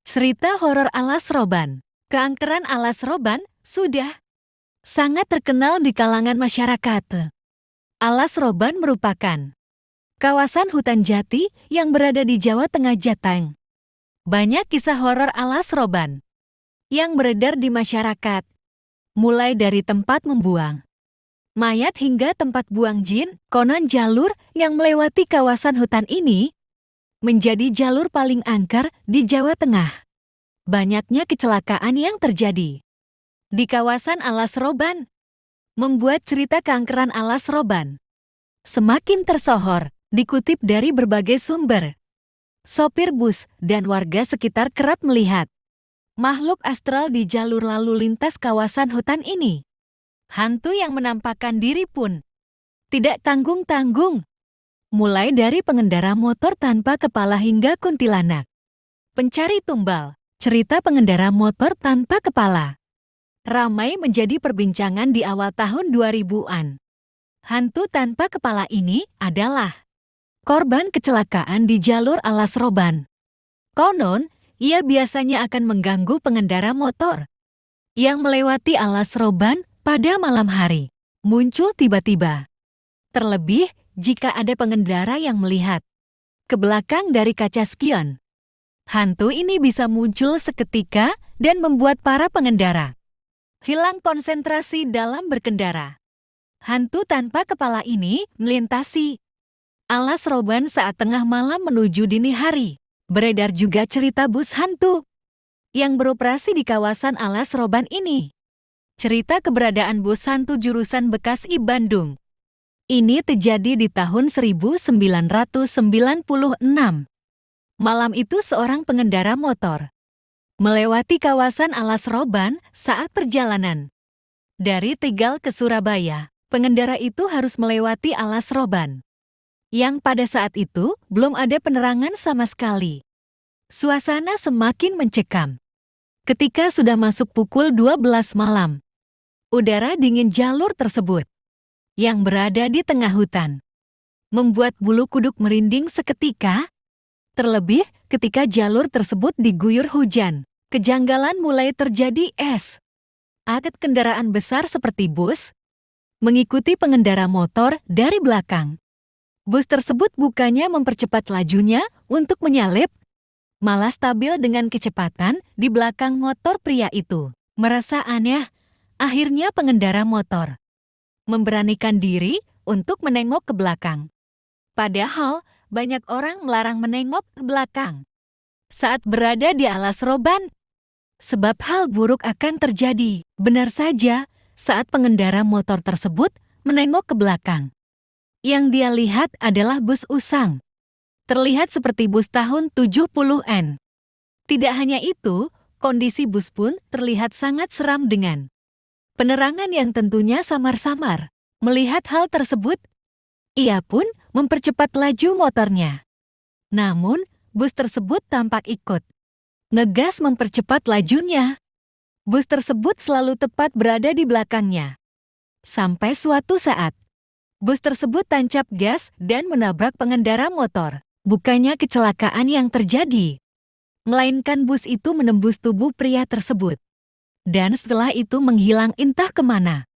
Cerita horor Alas Roban. Keangkeran Alas Roban sudah sangat terkenal di kalangan masyarakat. Alas Roban merupakan kawasan hutan jati yang berada di Jawa Tengah Jateng. Banyak kisah horor Alas Roban yang beredar di masyarakat, mulai dari tempat membuang mayat hingga tempat buang jin. Konon jalur yang melewati kawasan hutan ini menjadi jalur paling angker di Jawa Tengah. Banyaknya kecelakaan yang terjadi di kawasan Alas Roban membuat cerita keangkeran Alas Roban semakin tersohor. Dikutip dari berbagai sumber, sopir bus dan warga sekitar kerap melihat makhluk astral di jalur lalu lintas kawasan hutan ini. Hantu yang menampakkan diri pun tidak tanggung-tanggung, mulai dari pengendara motor tanpa kepala hingga kuntilanak. Pencari tumbal. Cerita pengendara motor tanpa kepala ramai menjadi perbincangan di awal tahun 2000-an. Hantu tanpa kepala ini adalah korban kecelakaan di jalur Alas Roban. Konon, ia biasanya akan mengganggu pengendara motor yang melewati Alas Roban pada malam hari. Muncul tiba-tiba. Terlebih jika ada pengendara yang melihat ke belakang dari kaca spion. Hantu ini bisa muncul seketika dan membuat para pengendara hilang konsentrasi dalam berkendara. Hantu tanpa kepala ini melintasi Alas Roban saat tengah malam menuju dini hari. Beredar juga cerita bus hantu yang beroperasi di kawasan Alas Roban ini. Cerita keberadaan bus hantu jurusan Bekasi Bandung ini terjadi di tahun 1996. Malam itu seorang pengendara motor melewati kawasan Alas Roban saat perjalanan dari Tegal ke Surabaya. Pengendara itu harus melewati Alas Roban yang pada saat itu belum ada penerangan sama sekali. Suasana semakin mencekam. Ketika sudah masuk pukul 12 malam, udara dingin jalur tersebut yang berada di tengah hutan membuat bulu kuduk merinding seketika. Terlebih ketika jalur tersebut diguyur hujan, kejanggalan mulai terjadi. Ada kendaraan besar seperti bus mengikuti pengendara motor dari belakang. Bus tersebut bukannya mempercepat lajunya untuk menyalip, malah stabil dengan kecepatan di belakang motor pria itu. Merasa aneh, akhirnya pengendara motor memberanikan diri untuk menengok ke belakang. Padahal banyak orang melarang menengok ke belakang saat berada di Alas Roban, sebab hal buruk akan terjadi. Benar saja, saat pengendara motor tersebut menengok ke belakang, yang dia lihat adalah bus usang. Terlihat seperti bus tahun 70-an. Tidak hanya itu, kondisi bus pun terlihat sangat seram dengan penerangan yang tentunya samar-samar. Melihat hal tersebut, ia pun mempercepat laju motornya. Namun, bus tersebut tampak ikut ngegas mempercepat lajunya. Bus tersebut selalu tepat berada di belakangnya. Sampai suatu saat, bus tersebut tancap gas dan menabrak pengendara motor. Bukannya kecelakaan yang terjadi, melainkan bus itu menembus tubuh pria tersebut. Dan setelah itu menghilang entah kemana.